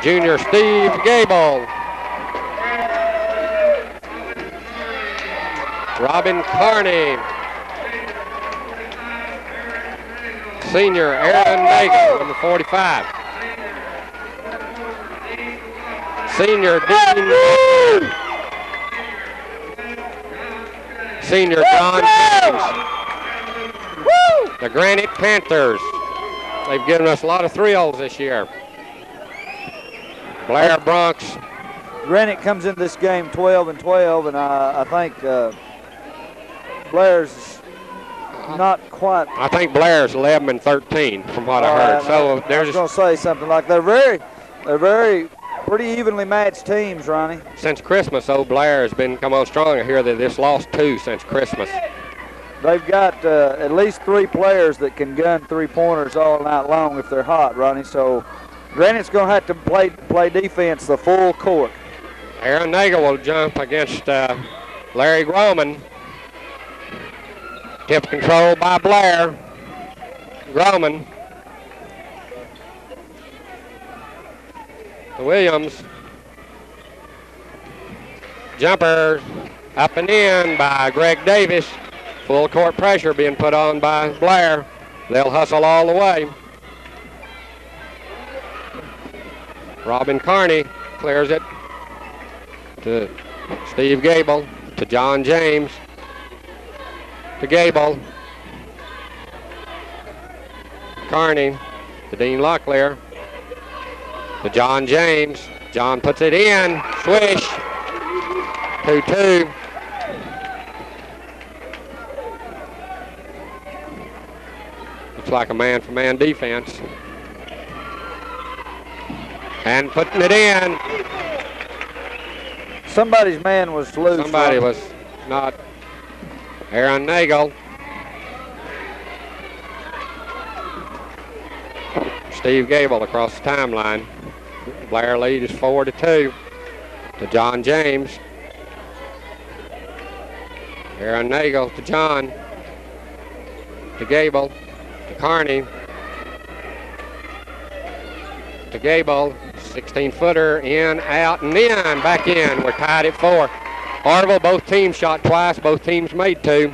Junior Steve Gable. Robin Carney. Senior Aaron Nagel, number 45. Senior Dean. Senior John James. The Granite Panthers. They've given us a lot of thrills this year. Blair Bronx. Granite comes into this game 12-12, and I think Blair's not quite. I think Blair's 11-13 from what I heard. So I was going to say something like they're very pretty evenly matched teams, Ronnie. Since Christmas, old Blair has been come on strong. I hear that this lost 2 since Christmas. They've got at least 3 players that can gun 3-pointers all night long if they're hot, Ronnie. So Granite's going to have to play defense the full court. Aaron Nagel will jump against Larry Groman. Tip control by Blair. Groman. To Williams. Jumper up and in by Greg Davis. Full court pressure being put on by Blair. They'll hustle all the way. Robin Carney clears it to Steve Gable, to John James, to Gable. Carney to Dean Locklear, to John James. John puts it in, swish, 2-2. Looks like a man-for-man defense. And putting it in. Somebody's man was loose. Somebody was not. Aaron Nagel. Steve Gable across the timeline. Blair lead is 4-2 to John James. Aaron Nagel to John. To Gable. To Carney. To Gable. 16-footer, in, out, and in. Back in. We're tied at 4. Orville, both teams shot twice. Both teams made 2.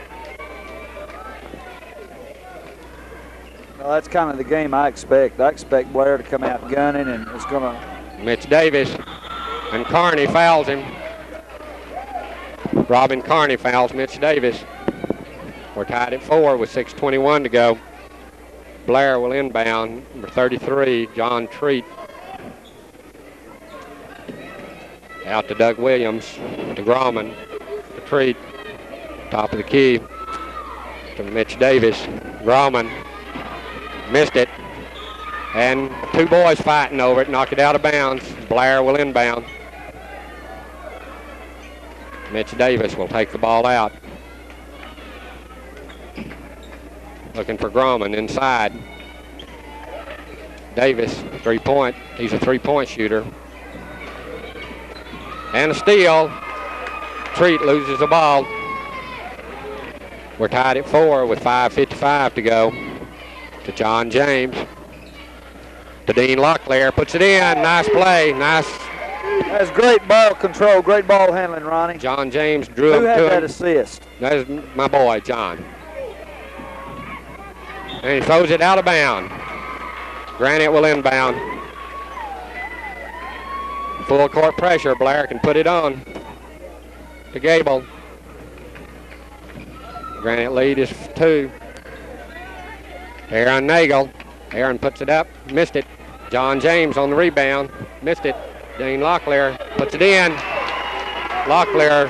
Well, that's kind of the game I expect. I expect Blair to come out gunning, and it's going to... Mitch Davis, and Carney fouls him. Robin Carney fouls Mitch Davis. We're tied at 4 with 6:21 to go. Blair will inbound. Number 33, John Treat. Out to Doug Williams, to Grauman, to Treat, top of the key, to Mitch Davis. Grauman missed it, and 2 boys fighting over it, knock it out of bounds. Blair will inbound. Mitch Davis will take the ball out. Looking for Grauman inside. Davis, 3-point. He's a 3-point shooter. And a steal. Treat loses the ball. We're tied at 4 with 5:55 to go. To John James. To Dean Locklear. Puts it in. Nice play. Nice. That's great ball control. Great ball handling, Ronnie. John James drew him to him. Who had that assist? That is my boy, John. And he throws it out of bounds. Granite will inbound. Full court pressure. Blair can put it on to Gable. Granite lead is 2. Aaron Nagel. Aaron puts it up. Missed it. John James on the rebound. Missed it. Dean Locklear puts it in. Locklear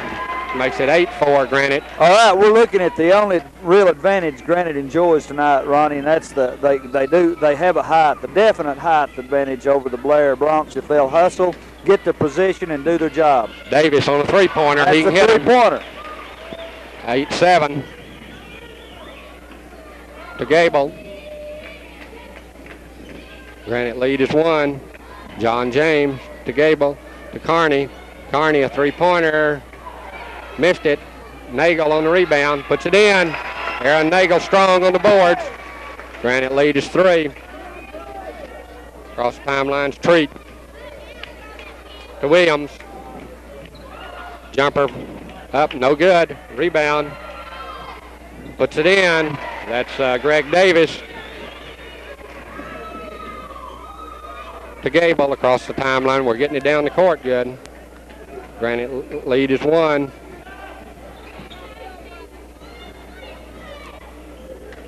makes it 8-4 Granite. All right, we're looking at the only real advantage Granite enjoys tonight, Ronnie, and that's they have a height, the definite height advantage over the Blair Bronx if they'll hustle, get the position, and do their job. Davis on a 3-pointer. That's he can a hit 3-pointer. 8-7 to Gable. Granite lead is 1. John James to Gable to Carney. Carney a 3-pointer. Missed it. Nagel on the rebound. Puts it in. Aaron Nagel strong on the boards. Granite lead is 3. Across the timelines, Treat. to Williams. Jumper up, no good. Rebound. Puts it in. That's Greg Davis. To Gable across the timeline. We're getting it down the court good. Granite lead is 1.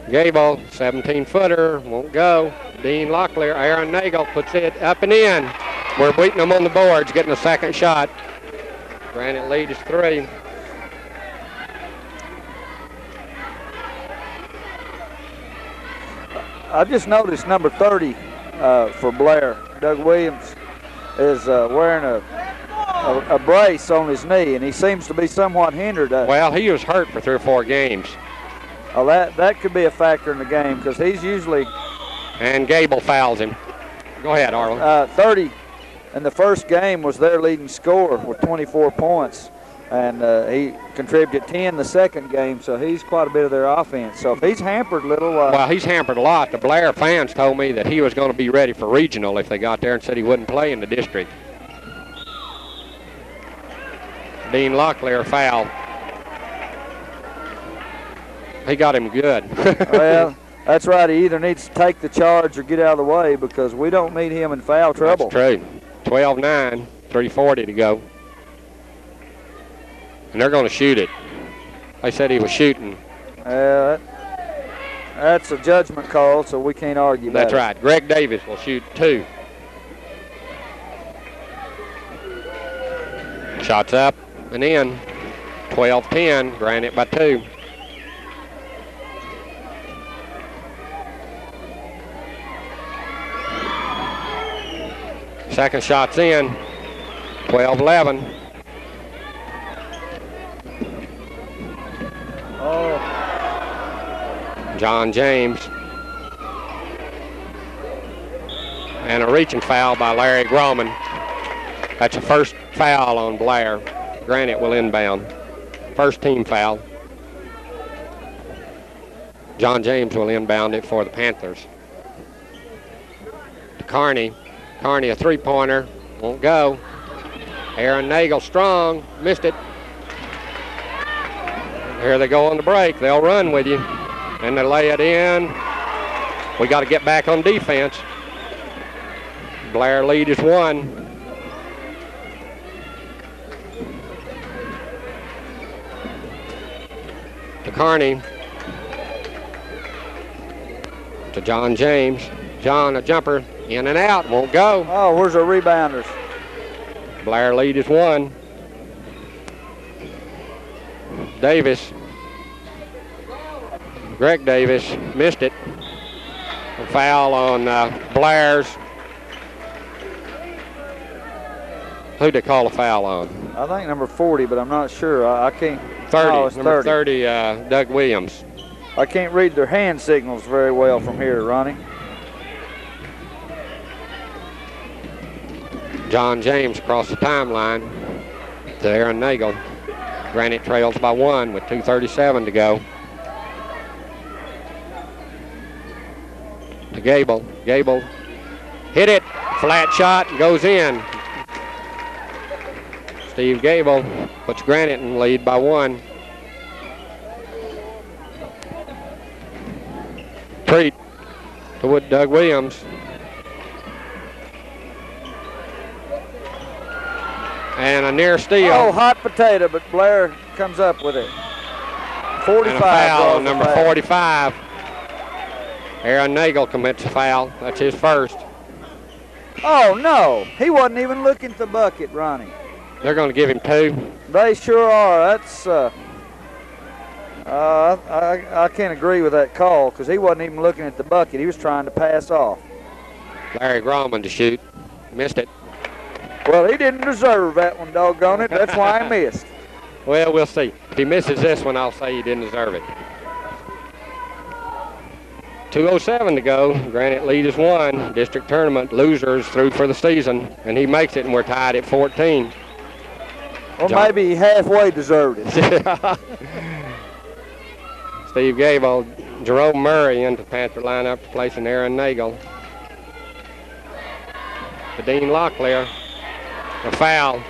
Gable, 17-footer, won't go. Dean Locklear, Aaron Nagel puts it up and in. We're beating them on the boards, getting a second shot. Granite lead is 3. I just noticed number 30 for Blair, Doug Williams, is wearing a brace on his knee, and he seems to be somewhat hindered. Well, he was hurt for 3 or 4 games. Well, that could be a factor in the game because he's usually. And Gable fouls him. Go ahead, Arlen. 30 in the first game was their leading scorer with 24 points, and he contributed 10 the second game, so he's quite a bit of their offense. So if he's hampered a little. Well, he's hampered a lot. The Blair fans told me that he was going to be ready for regional if they got there and said he wouldn't play in the district. Dean Locklear foul. He got him good. Well, that's right. He either needs to take the charge or get out of the way because we don't need him in foul trouble. That's true. 12-9, 3:40 to go. And they're going to shoot it. They said he was shooting. That's a judgment call, so we can't argue about it. That's right. Greg Davis will shoot 2. Shots up and in. 12-10, Granite by 2. Second shot's in. 12-11. Oh. John James. And a reaching foul by Larry Groman. That's a first foul on Blair. Granite will inbound. First team foul. John James will inbound it for the Panthers. To Carney. Carney, a 3-pointer, won't go. Aaron Nagel strong, missed it. Here they go on the break. They'll run with you. And they lay it in. We got to get back on defense. Blair lead is 1. To Carney. To John James. John, a jumper. In and out, won't go. Oh, where's our rebounders? Blair lead is 1. Davis. Greg Davis missed it. A foul on Blair's. Who'd they call a foul on? I think number 40, but I'm not sure. I can't. 30. Oh, it's Number 30. 30, Doug Williams. I can't read their hand signals very well from here, Ronnie. John James across the timeline to Aaron Nagel. Granite trails by 1 with 2:37 to go. To Gable. Gable hit it. Flat shot goes in. Steve Gable puts Granite in lead by 1. Treat to Doug Williams. And a near steal. Oh, hot potato, but Blair comes up with it. 45. And a foul on number 45. Aaron Nagel commits a foul. That's his first. Oh, no. He wasn't even looking at the bucket, Ronnie. They're going to give him 2. They sure are. That's I can't agree with that call because he wasn't even looking at the bucket. He was trying to pass off. Larry Grauman to shoot. Missed it. Well, he didn't deserve that one, doggone it. That's why I missed. Well, we'll see. If he misses this one, I'll say he didn't deserve it. 2:07 to go. Granite lead is 1. District tournament losers through for the season, and he makes it, and we're tied at 14. Well, maybe he halfway deserved it. Steve Gable, Jerome Murray into the Panther lineup, replacing Aaron Nagel. To Dean Locklear. A foul.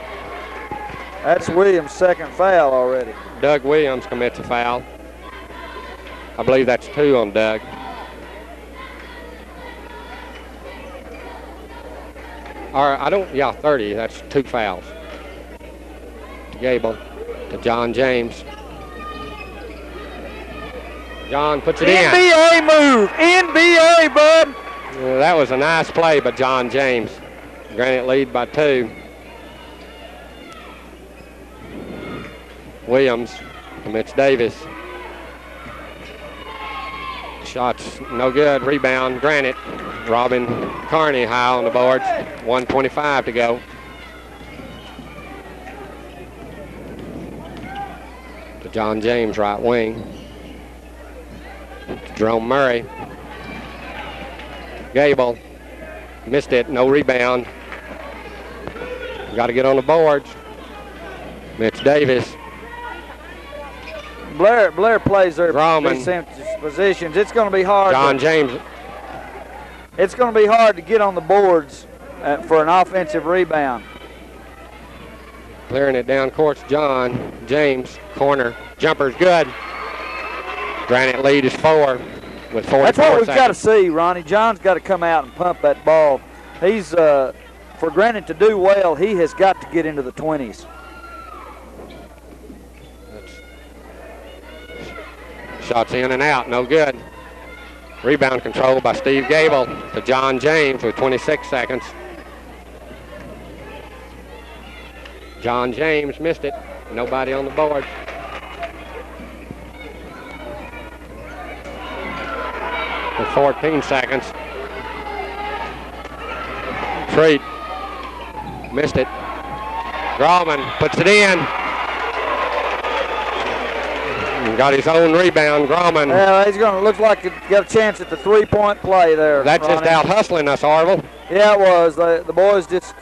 That's Williams' second foul already. Doug Williams commits a foul. I believe that's 2 on Doug. Or I don't, yeah, 30. That's 2 fouls. To Gable, to John James. John puts it in. NBA move, NBA, bud. That was a nice play by John James. Granite lead by 2. Williams commits Davis. Shots no good. Rebound Granite. Robin Carney high on the boards. 1:25 to go. To John James, right wing. To Jerome Murray. Gable missed it. No rebound. Got to get on the boards. Mitch Davis. Blair plays their Grauman. positions. It's going to be hard. John James. It's going to be hard to get on the boards for an offensive rebound. Clearing it down court's John James. Corner. Jumper's good. Granite lead is 4 with 44 That's what we've seconds. got to see, Ronnie. John's got to come out and pump that ball. He's, for Granite to do well, he has got to get into the 20s. Shots in and out, no good. Rebound control by Steve Gable to John James with 26 seconds. John James missed it. Nobody on the board. With 14 seconds. Treat missed it. Grauman puts it in. Got his own rebound, Grauman. Yeah, he's going to look like he got a chance at the three-point play there. That's Ronnie. just out hustling us, Arville. Yeah, it was. The boys just,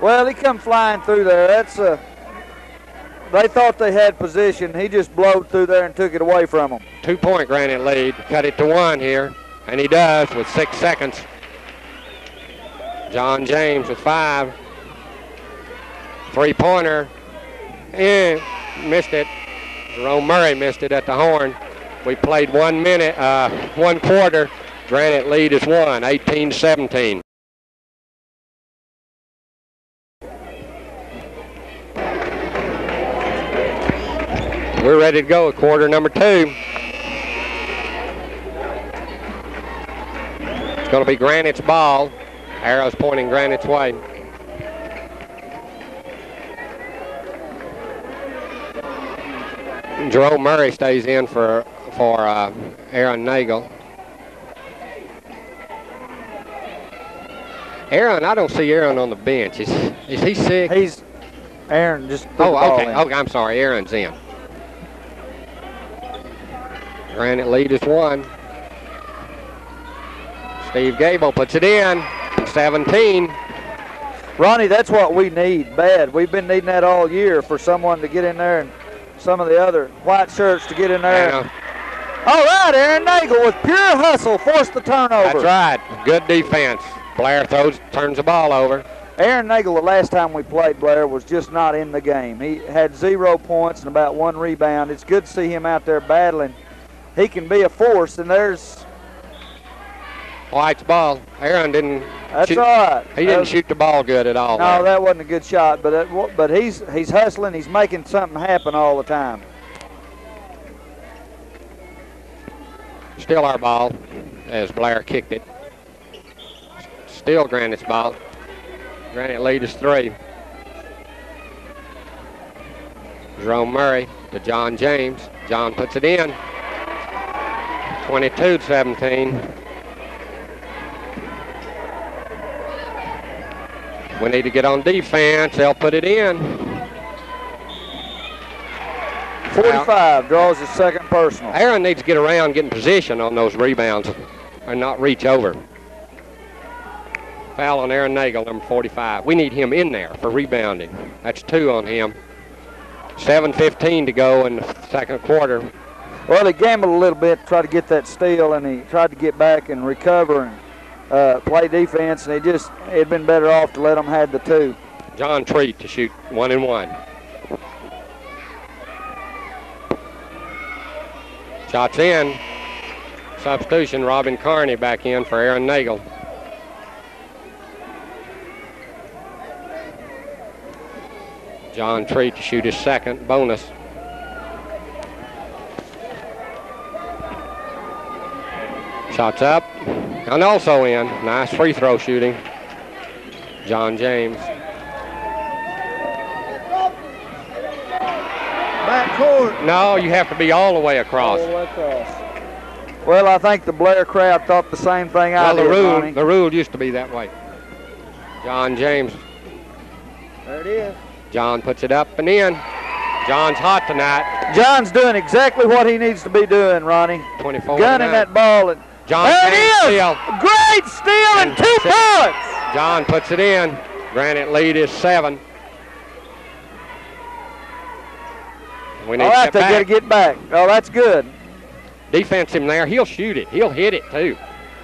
well, he come flying through there. That's they thought they had position. He just blowed through there and took it away from them. 2-point Granite lead. Cut it to 1 here, and he does with 6 seconds. John James with 5. Three-pointer, and missed it. Jerome Murray missed it at the horn. We played 1 minute, 1 quarter. Granite lead is 1, 18-17. We're ready to go at quarter number 2. It's going to be Granite's ball. Arrows pointing Granite's way. Jerome Murray stays in for Aaron Nagel. Aaron, I don't see Aaron on the bench. Is he sick? He's Aaron just threw the ball okay. in. Okay, I'm sorry. Aaron's in. Granite lead is 1. Steve Gable puts it in. 17. Ronnie, that's what we need bad. We've been needing that all year for someone to get in there and some of the other white shirts to get in there. All right, Aaron Nagel with pure hustle forced the turnover. That's right. Good defense. Blair turns the ball over. Aaron Nagel, the last time we played Blair, was just not in the game. He had 0 points and about 1 rebound. It's good to see him out there battling. He can be a force, and there's White's ball. Aaron didn't. That's all right. He didn't shoot the ball good at all. No, there. that wasn't a good shot, but he's hustling. He's making something happen all the time. Still our ball as Blair kicked it. Still Granite's ball. Granite lead is 3. Jerome Murray to John James. John puts it in. 22-17. We need to get on defense. They'll put it in. 45 draws his second personal. Aaron needs to get around, get in position on those rebounds and not reach over. Foul on Aaron Nagel, number 45. We need him in there for rebounding. That's 2 on him. 7:15 to go in the second quarter. Well, he gambled a little bit, tried to get that steal, and he tried to get back and recover and play defense, and it'd been better off to let them have the 2. John Treat to shoot 1 and 1. Shots in. Substitution, Robin Carney back in for Aaron Nagel. John Treat to shoot his second bonus. Shots up and also in. Nice free throw shooting. John James. Backcourt. No, you have to be all the way across. All the way across. Well, I think the Blair crowd thought the same thing I did, Ronnie. The rule used to be that way. John James. There it is. John puts it up and in. John's hot tonight. John's doing exactly what he needs to be doing, Ronnie. 24. Gunning that ball. And John there James it is. steal. Great steal and 2 points. John puts it in. Granite lead is 7. We need they got to get back. Oh, that's good. Defense him there. He'll shoot it. He'll hit it too.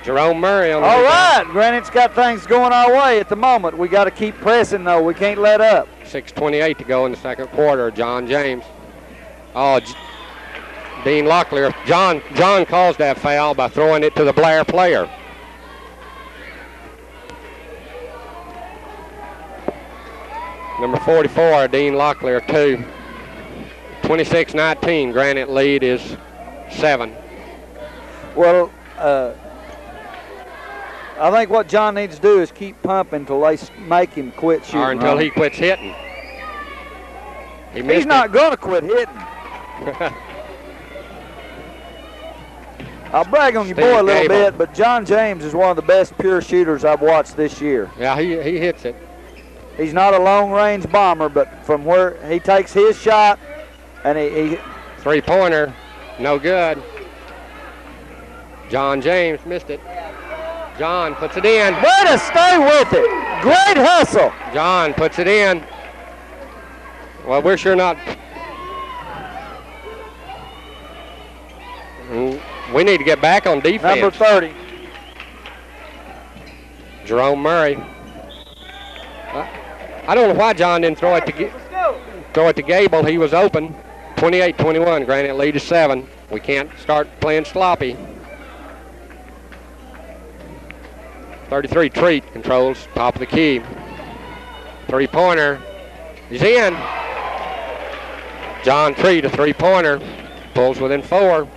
Jerome Murray on the All right, Granite's got things going our way at the moment. We got to keep pressing though. We can't let up. 6:28 to go in the second quarter. John James. Oh, Dean Locklear. John caused that foul by throwing it to the Blair player. Number 44, Dean Locklear, 2. 26-19. Granite lead is 7. Well, I think what John needs to do is keep pumping until they make him quit shooting. Or until he quits hitting. He's not going to quit hitting. I'll brag on your boy a little bit, but John James is one of the best pure shooters I've watched this year. Yeah, he hits it. He's not a long-range bomber, but from where he takes his shot, and he three-pointer, no good. John James missed it. John puts it in. Way to stay with it. Great hustle. John puts it in. Well, we're sure not. We need to get back on defense. Number 30. Jerome Murray. I don't know why John didn't throw it to Gable. He was open. 28-21. Granite lead is 7. We can't start playing sloppy. 33 Treat controls top of the key. Three-pointer is in. John Treat, a three-pointer, pulls within 4.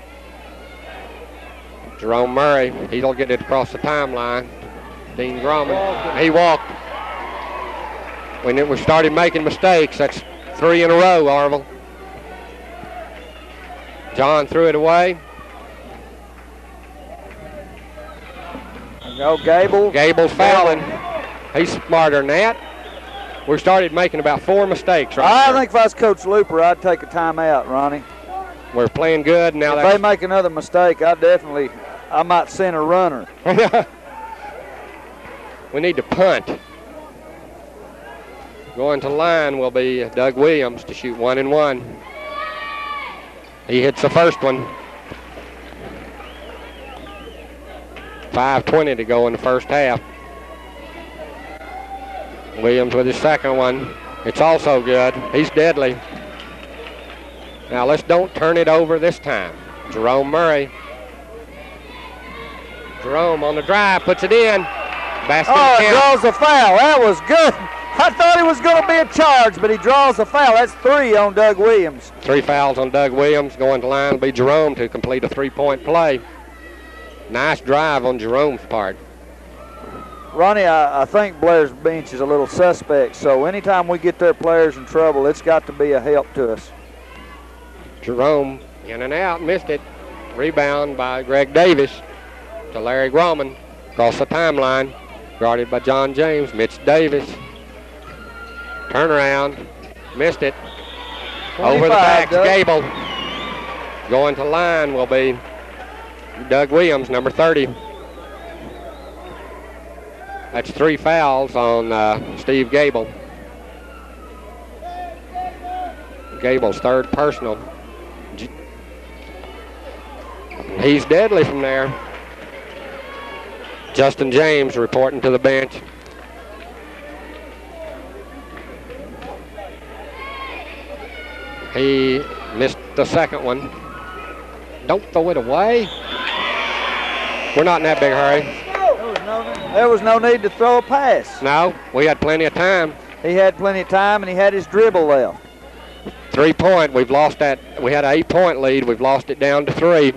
Jerome Murray, he'll get it across the timeline. Dean Grauman, he walked. When we started making mistakes, that's 3 in a row, Arville. John threw it away. No, Gable's fouling. He's smarter than that. We started making about 4 mistakes right I think if I was Coach Looper, I'd take a timeout, Ronnie. We're playing good now. If they make another mistake, I might send a runner. We need to punt. Going to line will be Doug Williams to shoot 1 and 1. He hits the first one. 5:20 to go in the first half. Williams with his second one. It's also good. He's deadly. Now let's don't turn it over this time. Jerome Murray. Jerome on the drive, puts it in. Basket draws a foul. That was good. I thought it was going to be a charge, but he draws a foul. That's 3 on Doug Williams. 3 fouls on Doug Williams. Going to line will be Jerome to complete a 3-point play. Nice drive on Jerome's part. Ronnie, I think Blair's bench is a little suspect, so anytime we get their players in trouble, it's got to be a help to us. Jerome in and out, missed it. Rebound by Greg Davis to Larry Grauman. Across the timeline, guarded by John James. Mitch Davis. Turnaround, missed it. Over the back to Gable. Going to line will be Doug Williams, number 30. That's 3 fouls on Steve Gable. Gable's third personal. He's deadly from there. Justin James reporting to the bench. He missed the second one. Don't throw it away. We're not in that big hurry. There was no need to throw a pass. No, we had plenty of time. He had plenty of time, and he had his dribble left. 3 point, we've lost that. We had an 8 point lead. We've lost it down to 3.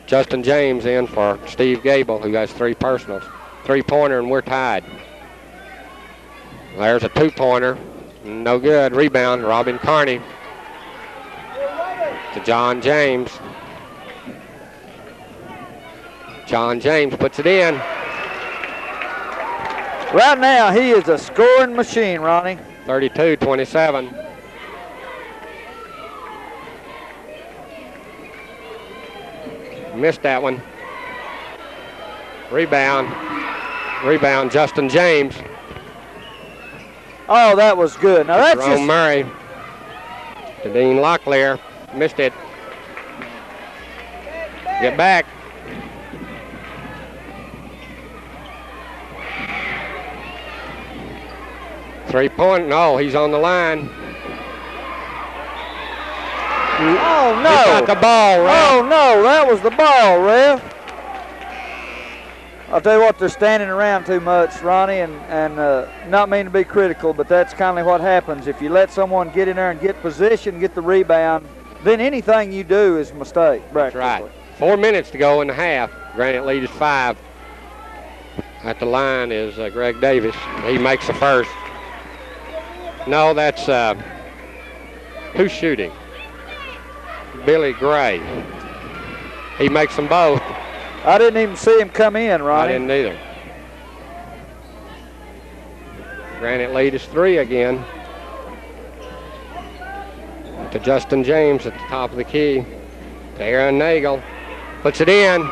Justin James in for Steve Gable, who has 3 personals. 3-pointer, and we're tied. There's a 2-pointer. No good. Rebound, Robin Carney. To John James. John James puts it in. Right now, he is a scoring machine, Ronnie. 32-27. Missed that one. Rebound. Rebound, Justin James. Oh, that was good. Now that's Jerome Murray. To Dean Locklear. Missed it. Get back. Three-point. No, he's on the line. Oh, no. He's got the ball, Ref. Oh, no, that was the ball, Ref. I'll tell you what, they're standing around too much, Ronnie, and not mean to be critical, but that's kind of what happens. If you let someone get in there and get position, get the rebound, then anything you do is a mistake, That's right. 4 minutes to go in the half. Granite lead is 5. At the line is Greg Davis. He makes the first. No, that's who's shooting? Billy Gray. He makes them both. I didn't even see him come in, Ronnie. I didn't either. Granite lead is 3 again. To Justin James at the top of the key. To Aaron Nagel. Puts it in.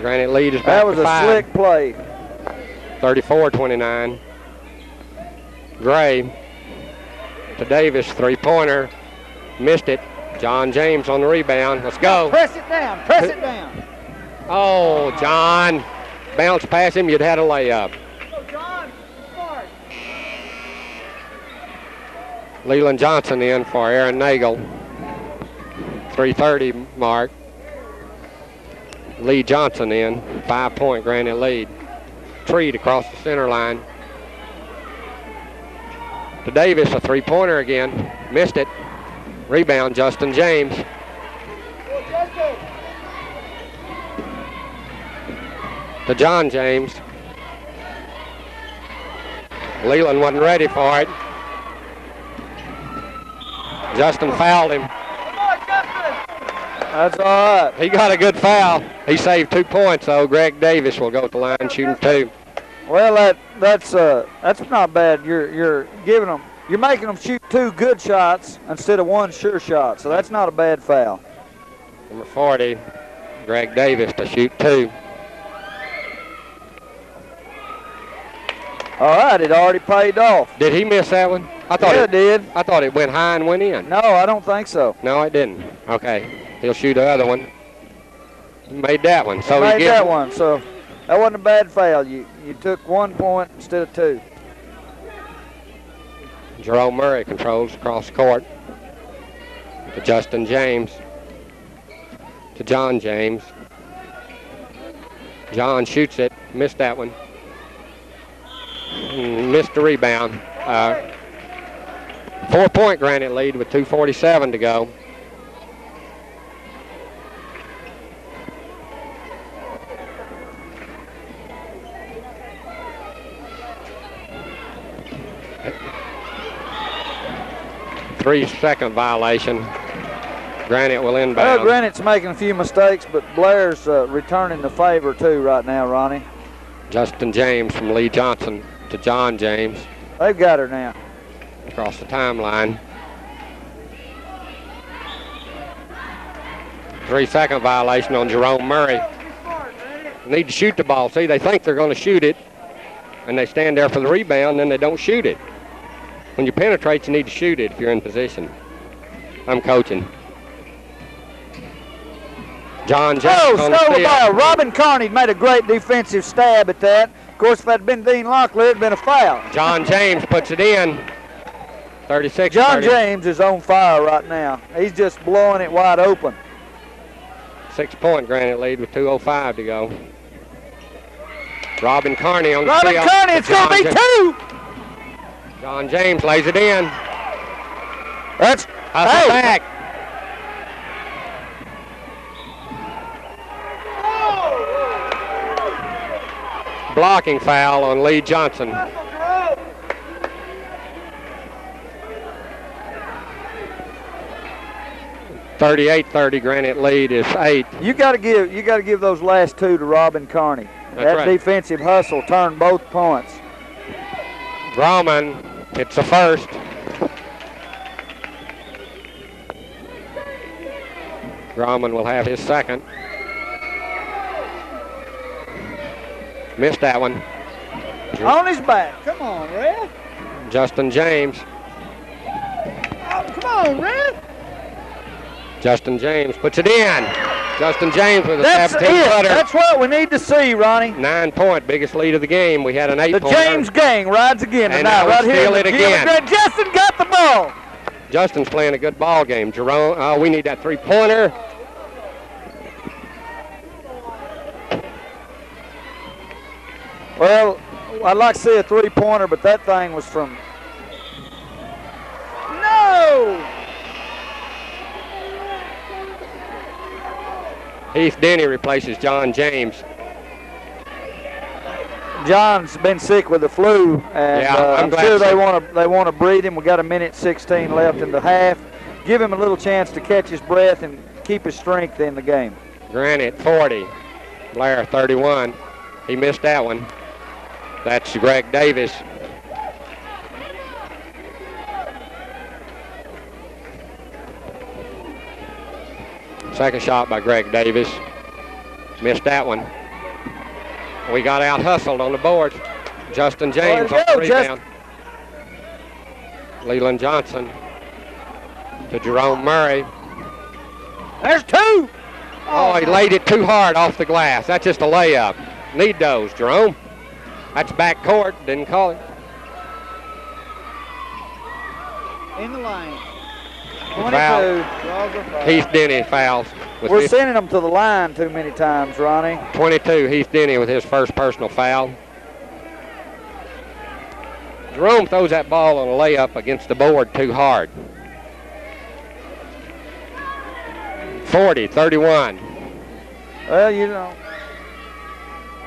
Granite lead is back to 5. That was a slick play. 34-29. Gray to Davis, 3-pointer. Missed it. John James on the rebound. Let's go. Press it down. Press it down. Oh, John. Bounce past him. You'd had a layup. John, smart. Leland Johnson in for Aaron Nagel. 3:30 mark. Lee Johnson in. 5-point Granite lead. Treat across the center line. To Davis, a 3-pointer again. Missed it. Rebound, Justin James. To John James. Leland wasn't ready for it. Justin fouled him. That's all right. He got a good foul. He saved 2 points, though. Greg Davis will go to the line shooting 2. Well, that's not bad. You're giving them. You're making them shoot 2 good shots instead of 1 sure shot, so that's not a bad foul. Number 40, Greg Davis to shoot 2. All right, it already paid off. Did he miss that one? I thought it did. I thought it went high and went in. No, I don't think so. No, it didn't. Okay, he'll shoot the other one. He made that one. So he made that one, so that wasn't a bad foul. You took 1 point instead of 2. Jerome Murray controls across the court. To Justin James. To John James. John shoots it. Missed that one. Missed the rebound. 4-point Granite lead with 2:47 to go. Three-second violation. Granite will inbound. Well, Granite's making a few mistakes, but Blair's returning the favor too right now, Ronnie. Justin James from Lee Johnson to John James. They've got her now. Across the timeline. 3-second violation on Jerome Murray. Need to shoot the ball. See, they think they're going to shoot it, and they stand there for the rebound, and then they don't shoot it. When you penetrate, you need to shoot it if you're in position. I'm coaching. John James on the stole the steal. ball. Robin Carney made a great defensive stab at that. Of course, if that had been Dean Locklear, it would have been a foul. John James puts it in. 36. John James is on fire right now. He's just blowing it wide open. 6-point Granite lead with 2:05 to go. Robin Carney on the Robin steal. Carney, it's going to be 2. John James lays it in. That's Hustle back. Blocking foul on Lee Johnson. 38-30 Granite lead is 8. You got to give those last 2 to Robin Carney. That's right. Defensive hustle turned both points. Grauman hits the first. Grauman will have his second. Missed that one. On his back. Come on, Red. Justin James. Oh, come on, Red. Justin James puts it in. Justin James with a That's 17-footer. That's what we need to see, Ronnie. 9-point, biggest lead of the game. We had an 8-point. The James gang rides again and tonight, right here. Steal it again. Justin got the ball. Justin's playing a good ball game. Jerome, we need that 3-pointer. Well, I'd like to see a 3-pointer, but that thing was from... No! Heath Denny replaces John James. John's been sick with the flu, and I'm sure they want to breathe him. We got 1:16 left in the half. Give him a little chance to catch his breath and keep his strength in the game. Granite 40, Blair 31. He missed that one. That's Greg Davis. Second shot by Greg Davis. Missed that one. We got out hustled on the board. Justin James on the rebound. Leland Johnson to Jerome Murray. There's 2. Oh, he laid it too hard off the glass. That's just a layup. Need those, Jerome. That's back court. Didn't call it. In the lane. 22. Heath Denny fouls. We're sending them to the line too many times, Ronnie. 22, Heath Denny with his first personal foul. Jerome throws that ball on a layup against the board too hard. 40-31. Well, you know.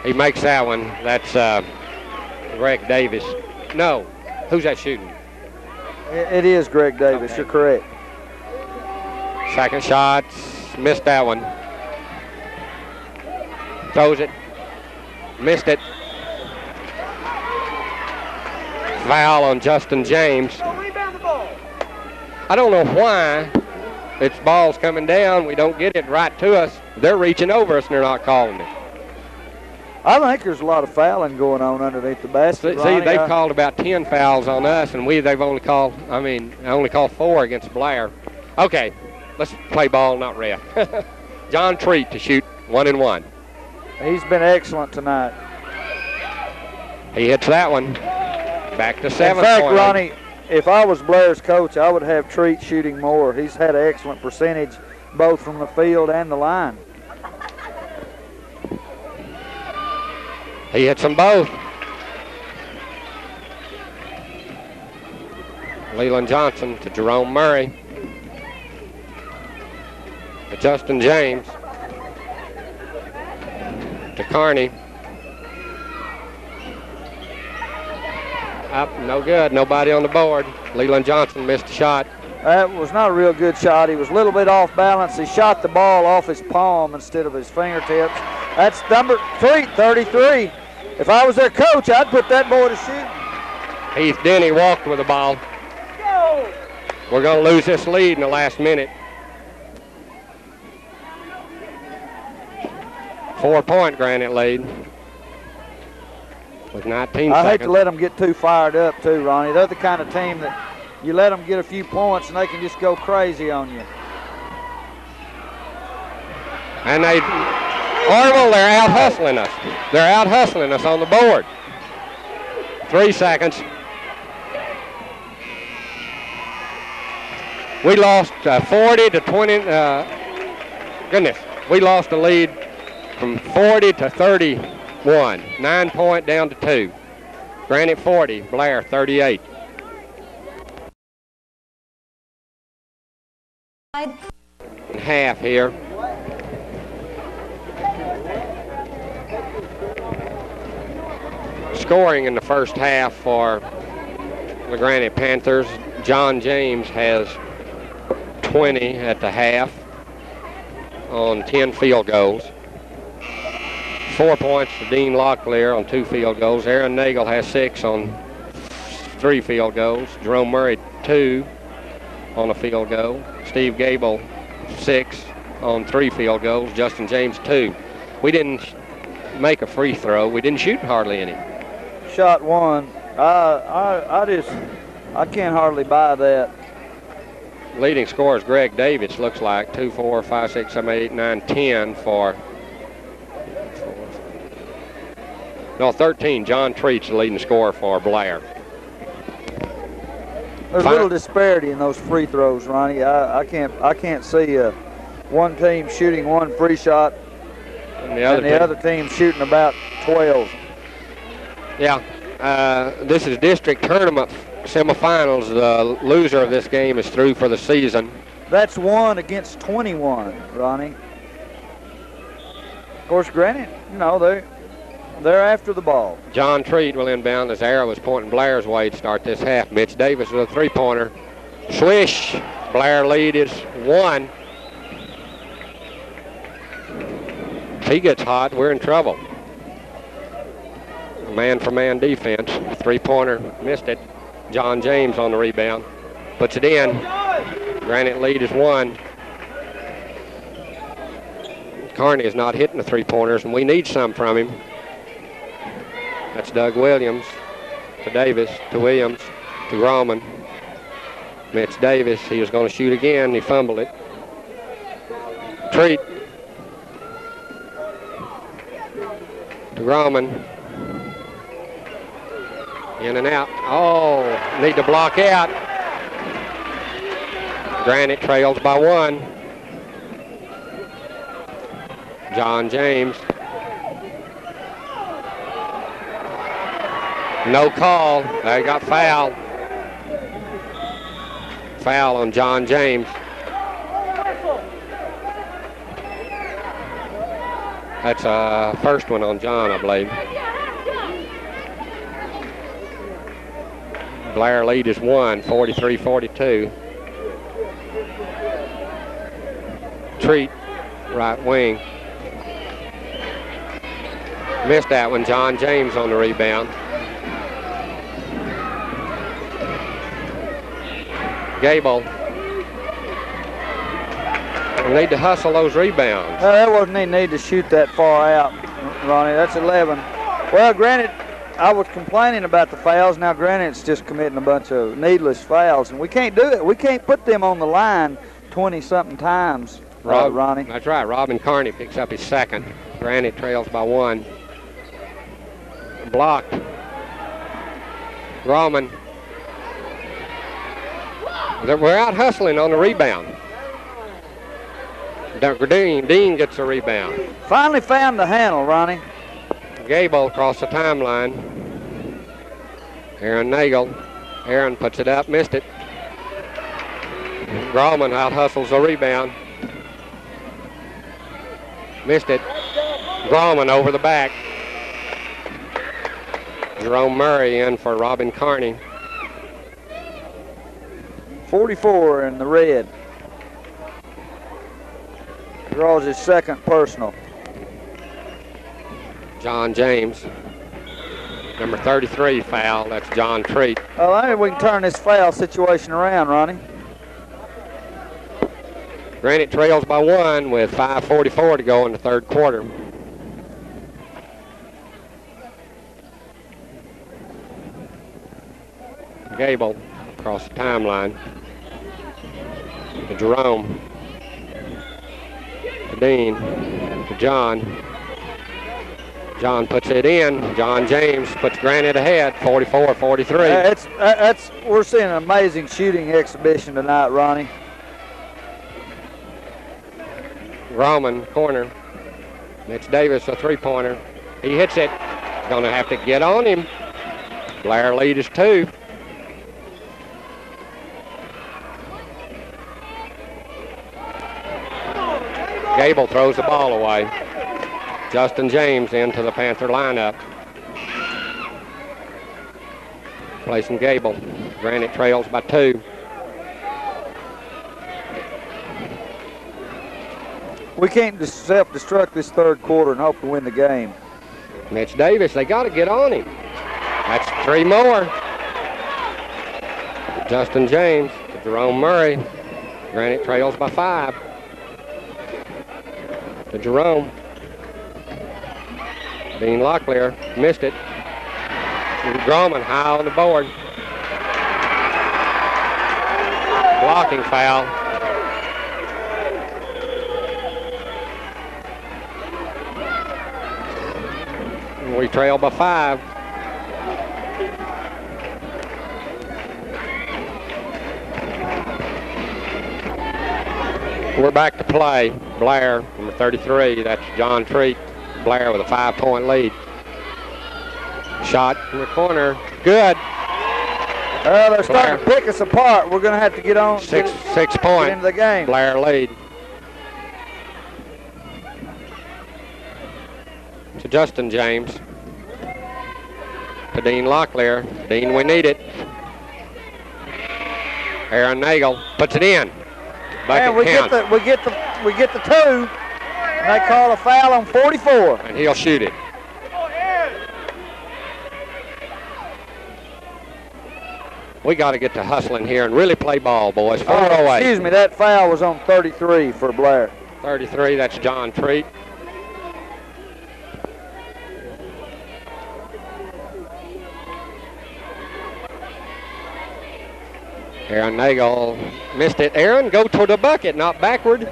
He makes that one. That's Greg Davis. No, who's that shooting? It is Greg Davis. Okay. You're correct. Second shot, missed that one. Throws it, missed it. Foul on Justin James. I don't know why. It's balls coming down. We don't get it right to us. They're reaching over us and they're not calling it. I think there's a lot of fouling going on underneath the basket. See, they've called about 10 fouls on us, and they've only called, only called 4 against Blair. Okay, let's play ball, not ref. John Treat to shoot 1-1. He's been excellent tonight. He hits that one. Back to 7 In fact, point. Ronnie, if I was Blair's coach, I would have Treat shooting more. He's had an excellent percentage both from the field and the line. He hits them both. Leland Johnson to Jerome Murray. To Justin James. To Carney. Up, no good. Nobody on the board. Leland Johnson missed a shot. That was not a real good shot. He was a little bit off balance. He shot the ball off his palm instead of his fingertips. That's number 33. If I was their coach, I'd put that boy to shoot. Heath Denny walked with the ball. Go! We're going to lose this lead in the last minute. 4-point Granite lead with 19 I seconds. hate to let them get too fired up too, Ronnie. They're the kind of team that you let them get a few points and they can just go crazy on you. And Orville, they're out hustling us. They're out hustling us on the board. 3 seconds. We lost 40 to 20. Goodness, we lost the lead from 40 to 31. 9 point down to 2. Granite 40, Blair 38. Half here. Scoring in the first half for the Granite Panthers. John James has 20 at the half on 10 field goals. 4 points to Dean Locklear on 2 field goals. Aaron Nagel has 6 on 3 field goals. Jerome Murray 2 on a field goal. Steve Gable 6 on 3 field goals. Justin James 2. We didn't make a free throw. We didn't shoot hardly any. Shot 1. I can't hardly buy that. Leading scorer is Greg Davis, looks like. 2, 4, 5, 6, 7, 8, 9, 10 for... No, 13. John Treat's the leading scorer for Blair. There's a little disparity in those free throws, Ronnie. I can't see one team shooting 1 free shot and the other team shooting about 12. Yeah, this is district tournament semifinals. The loser of this game is through for the season. That's 1 against 21, Ronnie. Of course, Granite, you know, they're after the ball. John Treat will inbound as arrow is pointing Blair's way to start this half. Mitch Davis with a 3-pointer. Swish. Blair lead is 1. If he gets hot, we're in trouble. Man-for-man defense. 3-pointer, missed it. John James on the rebound. Puts it in. Granite lead is 1. Carney is not hitting the 3-pointers, and we need some from him. That's Doug Williams to Davis, to Williams, to Grauman. Mitch Davis, he was going to shoot again. He fumbled it. Treat to Grauman. In and out. Oh, need to block out. Granite trails by 1. John James. No call. They got foul. Foul on John James. That's a first one on John, I believe. Blair lead is 1, 43-42. Treat, right wing. Missed that one. John James on the rebound. Gable. We need to hustle those rebounds. There wasn't any need to shoot that far out, Ronnie. That's 11. Well, Granite, I was complaining about the fouls. Now Granite's just committing a bunch of needless fouls, and we can't do it. We can't put them on the line 20-something times, Ronnie. That's right. Robin Carney picks up his second. Granite trails by 1. Blocked. Grauman. We're out hustling on the rebound. Dean gets a rebound. Finally found the handle, Ronnie. Gable across the timeline. Aaron Nagel. Aaron puts it up, missed it. Grauman out hustles the rebound. Missed it. Grauman over the back. Jerome Murray in for Robin Carney. 44 in the red. Draws his second personal. John James. Number 33 foul. That's John Treat. Well, I think we can turn this foul situation around, Ronnie. Granite trails by 1 with 5:44 to go in the third quarter. Gable across the timeline. To Jerome. To Dean. To John. John puts it in. John James puts Granite ahead, 44-43. We're seeing an amazing shooting exhibition tonight, Ronnie. Roman, corner. Mitch Davis, a three-pointer. He hits it. Going to have to get on him. Blair lead is 2. Gable throws the ball away. Justin James into the Panther lineup. Placing Gable. Granite trails by 2. We can't self-destruct this third quarter and hope to win the game. Mitch Davis, they got to get on him. That's 3 more. Justin James to Jerome Murray. Granite trails by 5. To Jerome. Dean Locklear missed it. Grauman high on the board. Blocking foul. We trail by 5. We're back to play. Blair, number 33, that's John Treat. Blair with a 5-point lead. Shot in the corner, good. They're starting to pick us apart. We're going to have to get on. 6 point. Get into the game. Blair lead. To Justin James. To Dean Locklear. Dean, we need it. Aaron Nagel puts it in. And we get the 2, and they call a foul on 44. And he'll shoot it. We got to get to hustling here and really play ball, boys. 4:08. Excuse me, that foul was on 33 for Blair. 33, that's John Treat. Aaron Nagel missed it. Aaron, go toward the bucket, not backward.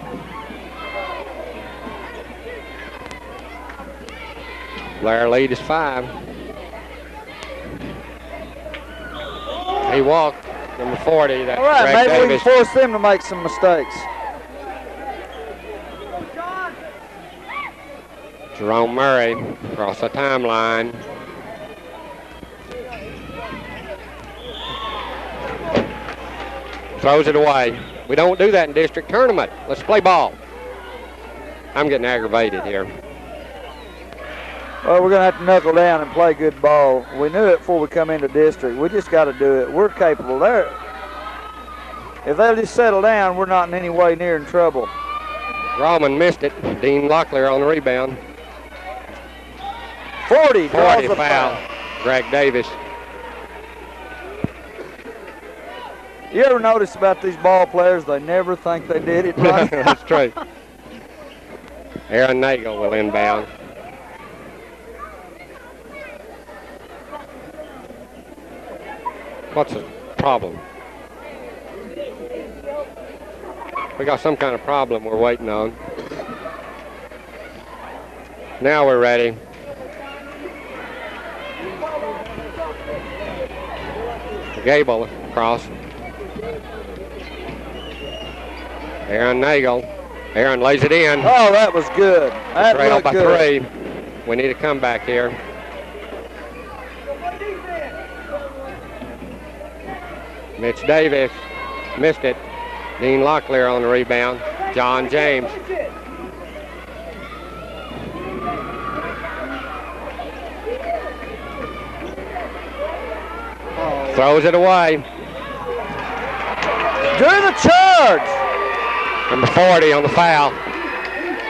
Blair lead is 5. He walked, number 40. That's all right, Greg maybe Davis. we can force them to make some mistakes. Jerome Murray across the timeline. Throws it away. We don't do that in district tournament. Let's play ball. I'm getting aggravated here. Well, we're going to have to knuckle down and play good ball. We knew it before we come into district. We just got to do it. We're capable there. If they'll just settle down, we're not in any way near in trouble. Rahman missed it. Dean Locklear on the rebound. 40 foul. Greg Davis. You ever notice about these ball players? They never think they did it right. That's true. Aaron Nagel will inbound. What's the problem? We got some kind of problem we're waiting on. Now we're ready. Gable across. Aaron Nagel. Aaron lays it in. Oh, that was good. That trail by good. 3. We need a comeback here. Mitch Davis missed it. Dean Locklear on the rebound. John James. Throws it away. Do the charge. Number 40 on the foul.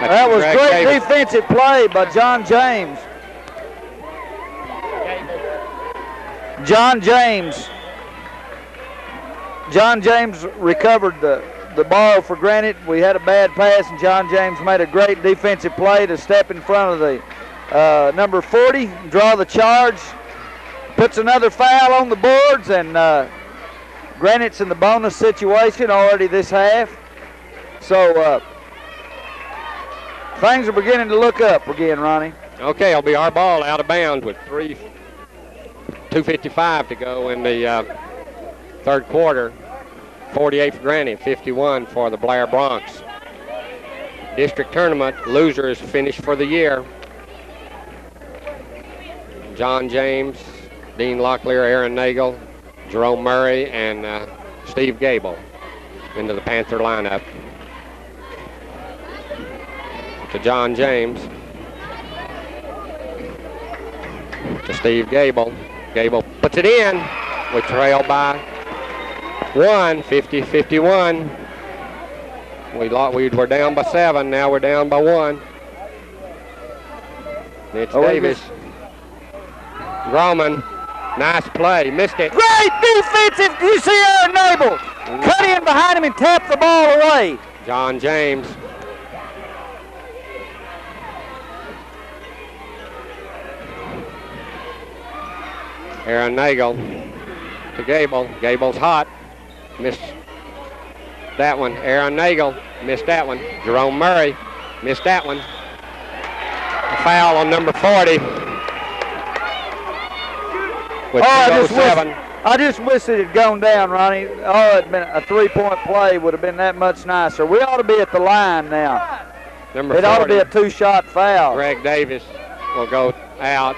That was great defensive play by John James. John James recovered the ball for Granite. We had a bad pass, and John James made a great defensive play to step in front of the number 40, draw the charge, puts another foul on the boards, and Granite's in the bonus situation already this half. So things are beginning to look up again, Ronnie. Okay, it'll be our ball out of bounds with 2:55 to go in the third quarter. 48 for Granite, 51 for the Blair Bronx. district tournament. Loser is finished for the year. John James, Dean Locklear, Aaron Nagel, Jerome Murray, and Steve Gable into the Panther lineup. To John James. To Steve Gable. Gable puts it in. We trail by 1, 50-51. We were down by 7. Now we're down by 1. Mitch Davis. Grauman. Nice play. Missed it. Great defensive. You see Aaron Nabel. Cut in behind him and tap the ball away. John James. Aaron Nagel to Gable. Gable's hot. Missed that one. Aaron Nagel missed that one. Jerome Murray missed that one. A foul on number 40. With 2:07. I just wish it had gone down, Ronnie. Oh, it'd been a 3-point play. Would have been that much nicer. We ought to be at the line now. Number 40. It ought to be a 2-shot foul. Greg Davis will go out.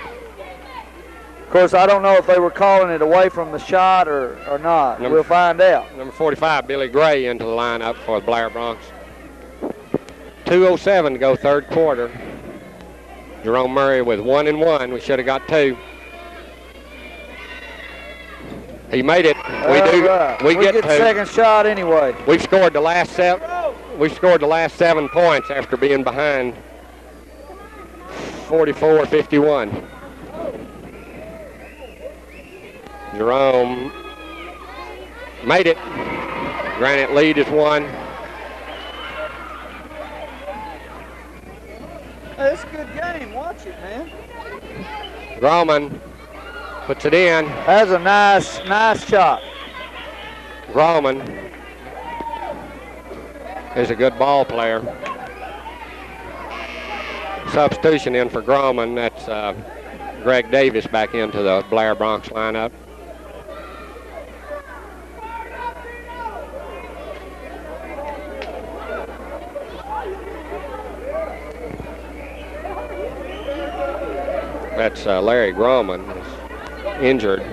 Of course, I don't know if they were calling it away from the shot or not. We'll find out. Number 45, Billy Gray, into the lineup for the Blair Bronx. 2:07 to go third quarter. Jerome Murray with 1 and 1. We should have got 2. He made it. We get 2. Second shot anyway. We've scored the last 7. We've scored the last 7 points after being behind 44-51. Jerome made it. Granite lead is 1. Hey, it's a good game. Watch it, man. Grauman puts it in. That's a nice shot. Grauman is a good ball player. Substitution in for Grauman. That's Greg Davis back into the Blair Bronx lineup. That's Larry Grauman is injured.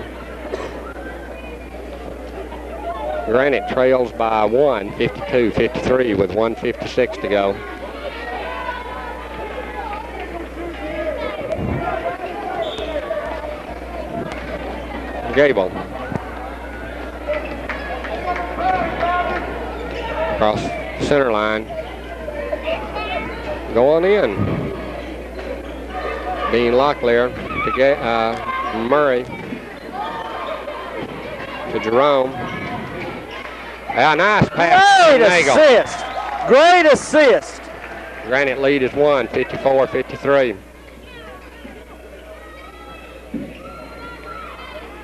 Granite trails by 1, 52-53 with 1:56 to go. Gable. Across center line. Going in. Dean Locklear to Murray. To Jerome. Nice pass. Great assist. Great assist. Granite lead is 1, 54-53.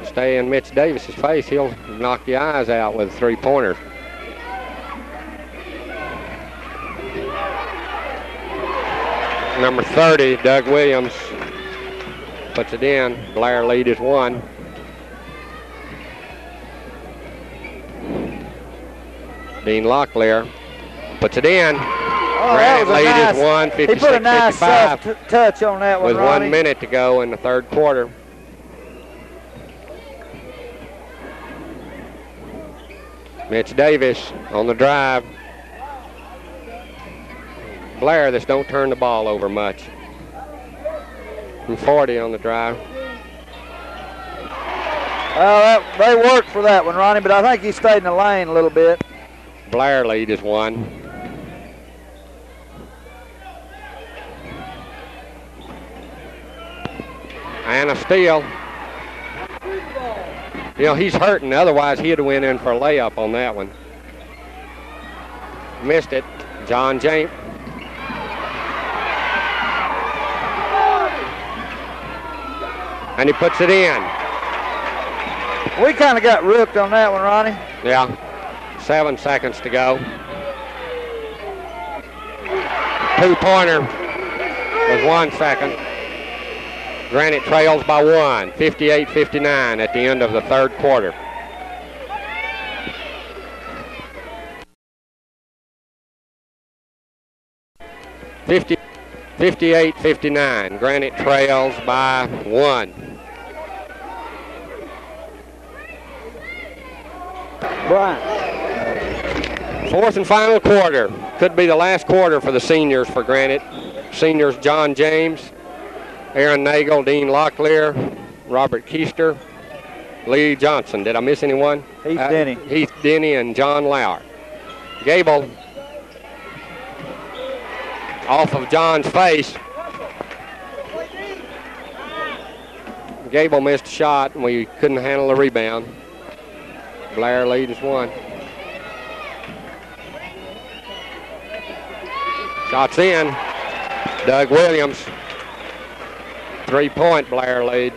Stay in Mitch Davis's face. He'll knock your eyes out with a 3-pointer. Number 30, Doug Williams, puts it in. Blair lead is 1. Dean Locklear puts it in. Granite lead is 1, 56-55. He put a nice touch on that one, with Ronnie. 1 minute to go in the third quarter. Mitch Davis on the drive. Blair, this don't turn the ball over much. And 40 on the drive. Well, they worked for that one, Ronnie, but I think he stayed in the lane a little bit. Blair lead is 1. And a steal. You know, he's hurting. Otherwise, he'd have went in for a layup on that one. Missed it. John James. And he puts it in. We kind of got ripped on that one, Ronnie. Yeah. 7 seconds to go. 2-pointer with 1 second. Granite trails by 1, 58-59 at the end of the third quarter. 58-59. Granite trails by 1. Bryant. Fourth and final quarter. Could be the last quarter for the seniors for Granite. Seniors John James, Aaron Nagel, Dean Locklear, Robert Keister, Lee Johnson. Did I miss anyone? Heath Denny. Heath Denny and John Lauer. Gable off of John's face. Gable missed a shot and we couldn't handle the rebound. Blair leads 1. Shots in. Doug Williams. 3-point Blair lead.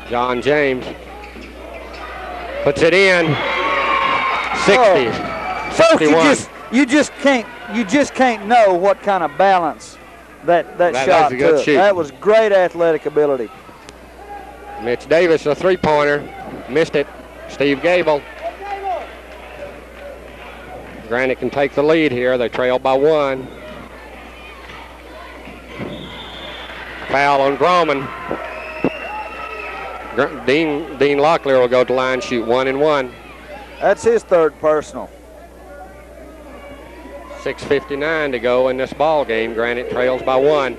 John James puts it in. 60. Folks, you just can't know what kind of balance that shot took. That was great athletic ability. Mitch Davis, a 3-pointer. Missed it. Steve Gable. Granite can take the lead here. They trail by 1. Foul on Grauman. Dean Locklear will go to line, shoot 1 and 1. That's his third personal. 6:59 to go in this ball game. Granite trails by 1.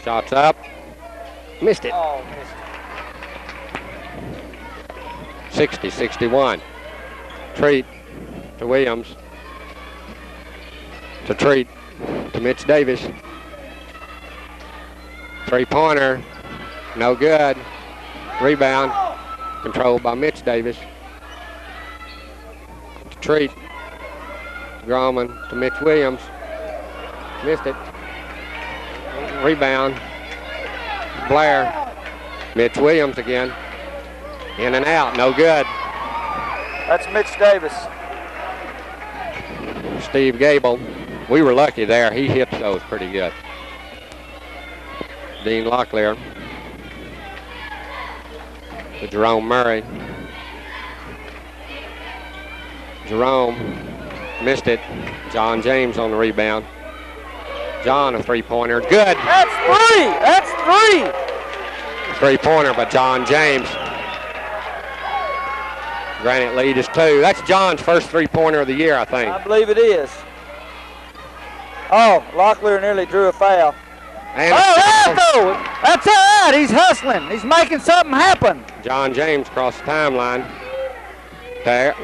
Shots up. Missed it. 60-61. Treat to Williams. To Treat to Mitch Davis. 3-pointer. No good. Rebound. Controlled by Mitch Davis. To Treat. Grauman to Mitch Williams. Missed it. Rebound. Blair. Mitch Williams again. In and out. No good. That's Mitch Davis. Steve Gable. We were lucky there. He hit those pretty good. Dean Locklear. To Jerome Murray. Jerome missed it. John James on the rebound. John, a 3-pointer. Good. That's 3. That's 3. 3-pointer by John James. Granite lead is 2. That's John's first 3-pointer of the year, I think. I believe it is. Oh, Locklear nearly drew a foul. And that's all right. He's hustling. He's making something happen. John James across the timeline. There.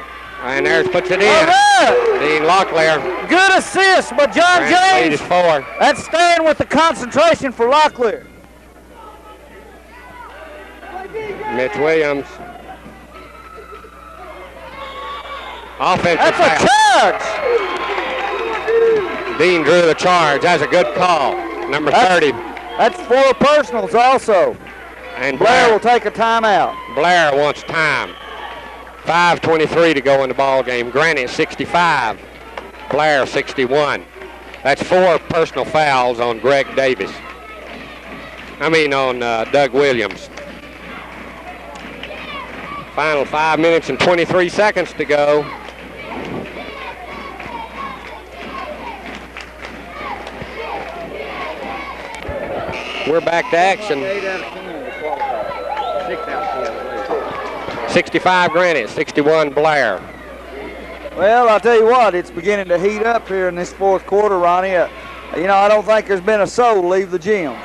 And there's puts it in. Right. Dean Locklear. Good assist by John James. Lead is 4. That's staying with the concentration for Locklear. Mitch Williams. Offensive That's foul. a charge. Dean drew the charge. That's a good call. Number 30. That's 4 personals also. And Blair will take a timeout. Blair wants time. 5:23 to go in the ball game. Granite 65. Blair 61. That's 4 personal fouls on Greg Davis. On Doug Williams. Final 5 minutes and 23 seconds to go. We're back to action. 65 Granite, 61 Blair. Well, I'll tell you what, it's beginning to heat up here in this 4th quarter, Ronnie. I don't think there's been a soul leave the gym.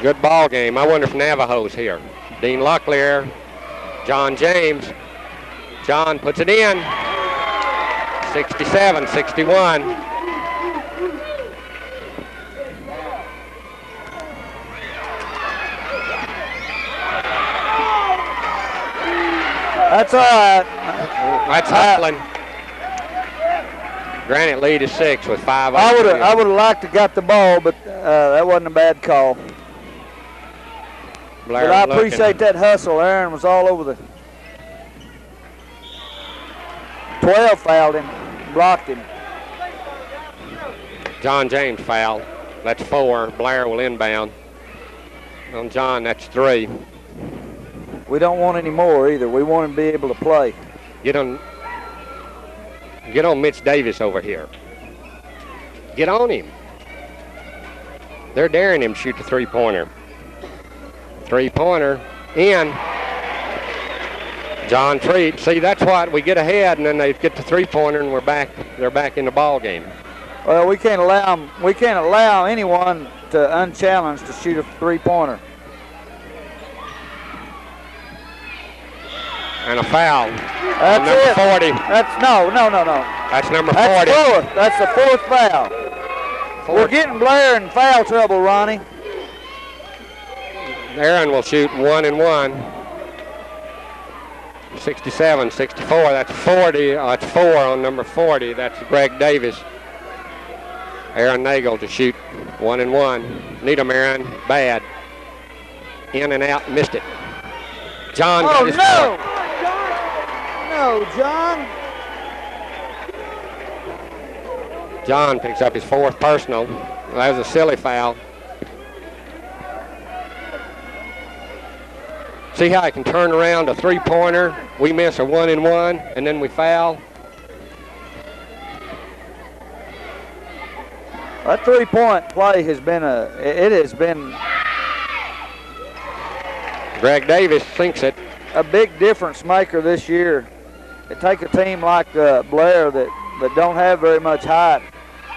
Good ball game. I wonder if Navajo's here. Dean Locklear, John James. John puts it in. 67-61. That's all right. That's hustling. Granite lead is 6 with 5. I would have liked to got the ball, but that wasn't a bad call. Blair but I appreciate that hustle. Aaron was all over the. 12 fouled him, blocked him. John James fouled. That's 4. Blair will inbound. on John. That's 3. We don't want any more either. We want him to be able to play. Get on Mitch Davis over here. Get on him. They're daring him to shoot the three-pointer. Three-pointer in. John Treat. See, that's what we get ahead, and then they get the three-pointer, and they're back in the ball game. Well, we can't allow anyone to unchallenged to shoot a three-pointer. And a foul. That's number it. 40. That's no. That's number 40. That's fourth. That's the fourth foul. We're getting Blair in foul trouble, Ronnie. Aaron will shoot 1 and 1. 67, 64. That's 40. That's 4 on number 40. That's Greg Davis. Aaron Nagel to shoot 1 and 1. Need him, Aaron. Bad. In and out. Missed it. John. Oh, no. No, John. John picks up his 4th personal. That was a silly foul. See how I can turn around a three-pointer? We miss a 1 and 1, and then we foul. That three-point play has been Greg Davis sinks it. A big difference maker this year. It take a team like Blair that don't have very much height.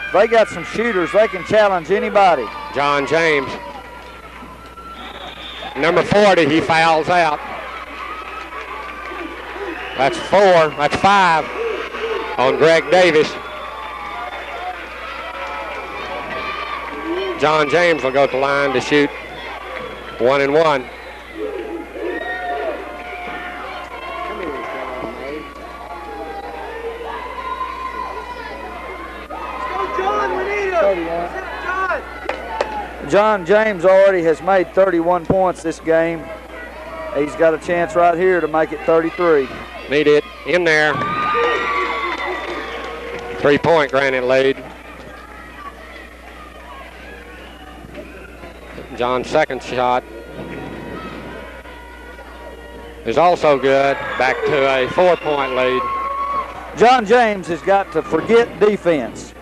If they got some shooters, they can challenge anybody. John James. Number 40, he fouls out. That's 4. That's 5 on Greg Davis. John James will go to the line to shoot 1 and 1. John James already has made 31 points this game. He's got a chance right here to make it 33. Need it in there. 3-point Granite lead. John's second shot is also good. Back to a 4-point lead. John James has got to forget defense.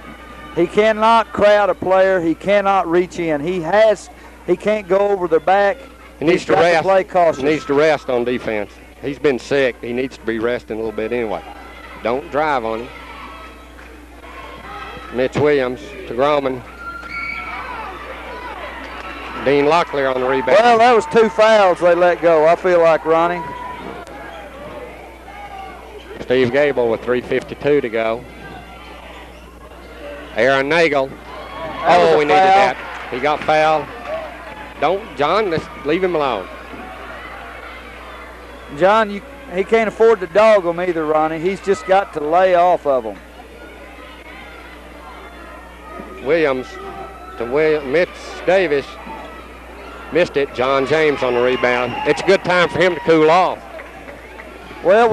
He cannot crowd a player. He cannot reach in. He can't go over their back. He needs to rest. Play cautious. He needs to rest on defense. He's been sick. He needs to be resting a little bit anyway. Don't drive on him. Mitch Williams to Groman. Dean Locklear on the rebound. Well, that was 2 fouls they let go, I feel like, Ronnie. Steve Gable with 3:52 to go. Aaron Nagel. Oh, we needed that. He got fouled. John, let's leave him alone. John, he can't afford to dog them either, Ronnie. He's just got to lay off of them. Williams to Mitch Davis. Missed it. John James on the rebound. It's a good time for him to cool off. Well,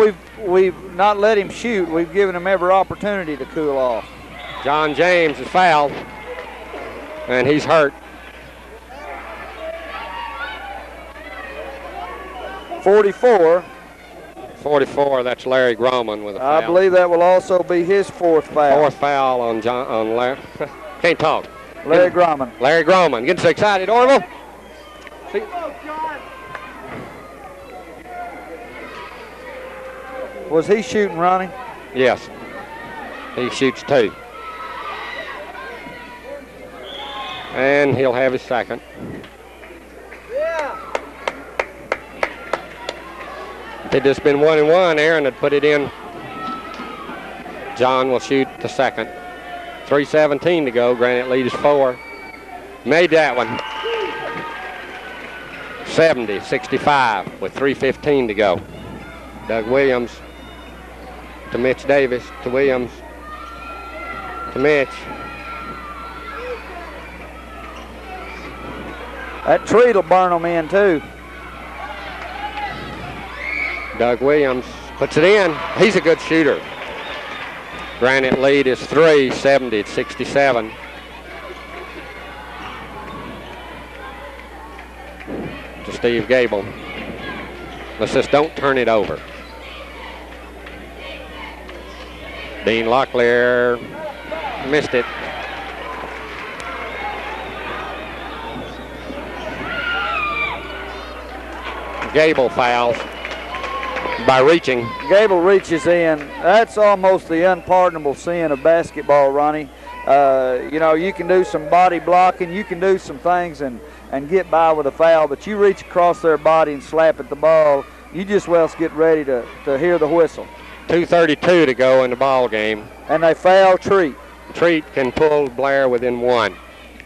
we've not let him shoot. We've given him every opportunity to cool off. John James is fouled, and he's hurt. 44. 44, that's Larry Groman with a foul. I believe that will also be his 4th foul. 4th foul on Larry. Can't talk. Larry Groman. Larry Groman. Getting so excited, Orville. Was he shooting, Ronnie? Yes. He shoots 2. And he'll have his second. If it just been 1 and 1, Aaron had put it in. John will shoot the second. 3:17 to go. Granite lead is 4. Made that one. 70-65 with 3:15 to go. Doug Williams to Mitch Davis to Williams to Mitch. That treat will burn them in, too. Doug Williams puts it in. He's a good shooter. Granite lead is 3, 70-67. to Steve Gable. Let's just don't turn it over. Dean Locklear missed it. Gable fouls by reaching. Gable reaches in. That's almost the unpardonable sin of basketball, Ronnie. You know, you can do some body blocking, you can do some things and get by with a foul, but you reach across their body and slap at the ball, you just well get ready to hear the whistle. 2:32 to go in the ball game. And they foul Treat. Treat can pull Blair within one.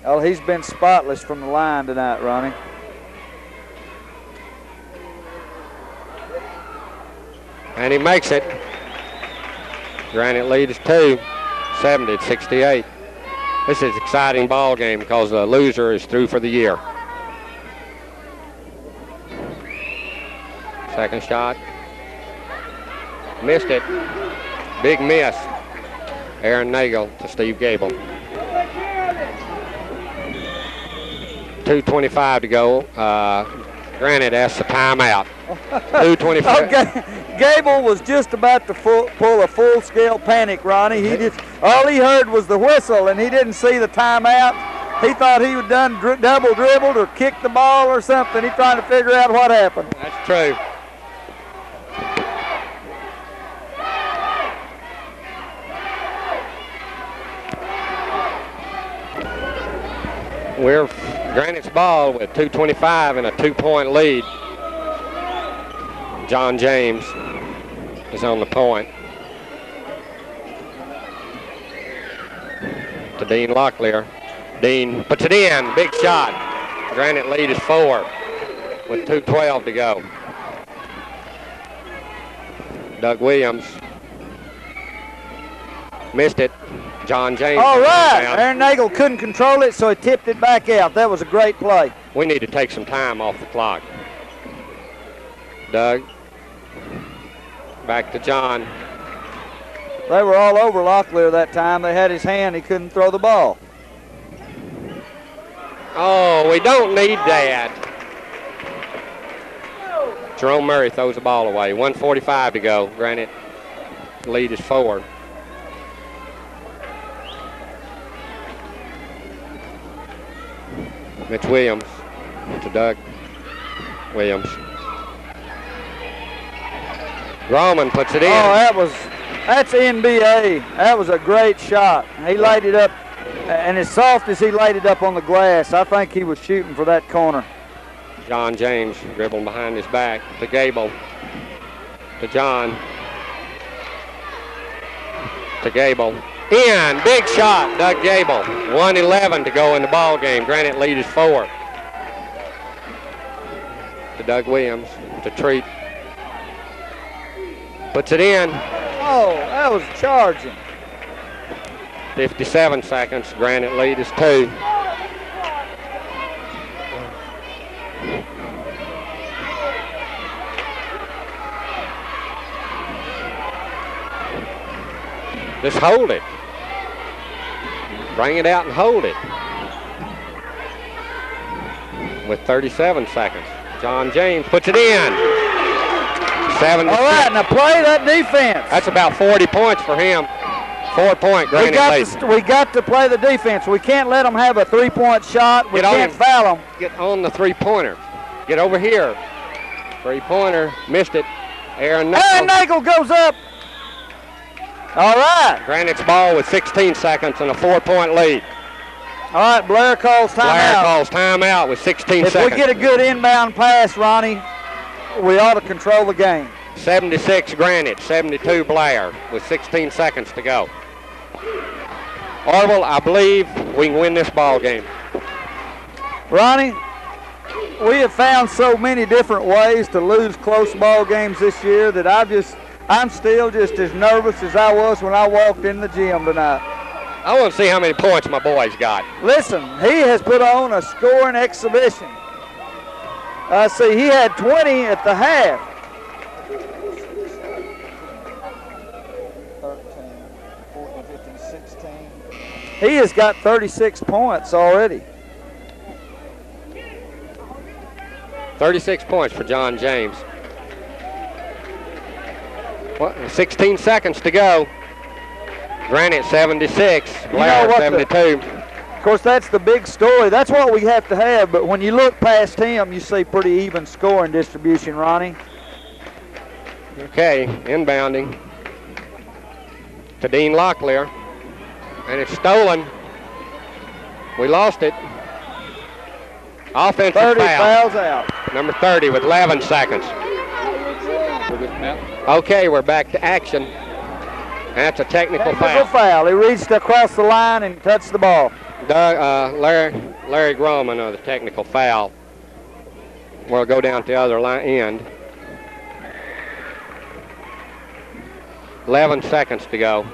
Oh, he's been spotless from the line tonight, Ronnie. And he makes it. Granite leads 2, 70-68. This is an exciting ball game because the loser is through for the year. Second shot. Missed it. Big miss. Aaron Nagel to Steve Gable. 2:25 to go. Granite asks a timeout. 2:25. Okay. Gable was just about to pull a full-scale panic, Ronnie. All he heard was the whistle, and he didn't see the timeout. He thought he had done double dribbled or kicked the ball or something. He's trying to figure out what happened. That's true. We're Granite's ball with 2:25 and a 2-point lead. John James is on the point. To Dean Locklear. Dean puts it in. Big shot. Granite lead is 4 with 2:12 to go. Doug Williams missed it. John James. All right. Aaron Nagel couldn't control it, so he tipped it back out. That was a great play. We need to take some time off the clock. Doug. Back to John. They were all over Locklear that time. They had his hand. He couldn't throw the ball. Oh, we don't need that. Jerome Murray throws the ball away. 1:45 to go. Granite lead is 4. Mitch Williams to Doug Williams. Roman puts it in. Oh, that's NBA. That was a great shot. He laid it up, and as soft as he laid it up on the glass, I think he was shooting for that corner. John James dribbling behind his back to Gable. To John. To Gable. In. Big shot. Doug Gable. 1:11 to go in the ball game. Granite lead is 4. To Doug Williams. To Treat. Puts it in. Oh, that was charging. 57 seconds. Granite lead is 2. Just hold it. Bring it out and hold it. With 37 seconds. John James puts it in. 7 to 6. All right, now play that defense. That's about 40 points for him. 4-point Granite lead. We got to play the defense. We can't let them have a 3-point shot. We can't foul them. Get on the 3-pointer. Get over here. 3-pointer. Missed it. Aaron Nagel goes up. All right. Granite's ball with 16 seconds and a 4-point lead. All right, Blair calls timeout. Blair calls timeout with 16 seconds. If we get a good inbound pass, Ronnie, we ought to control the game. 76 Granite, 72 Blair with 16 seconds to go. Orville, I believe we can win this ball game. Ronnie, we have found so many different ways to lose close ball games this year that I'm still just as nervous as I was when I walked in the gym tonight. I want to see how many points my boys got. Listen, he has put on a scoring exhibition. See, he had 20 at the half. 13, 14, 15, 16. He has got 36 points already. 36 points for John James. 16 seconds to go. Granite 76, Blair 72. Of course, that's the big story. That's what we have to have, but when you look past him, you see pretty even scoring distribution, Ronnie. Okay, inbounding to Dean Locklear, and it's stolen. We lost it. Offensive 30 foul. fouls out. Number 30 with 11 seconds. Okay, we're back to action. That's a technical foul. He reached across the line and touched the ball. Larry Groman of the technical foul. We'll go down to the other end. 11 seconds to go.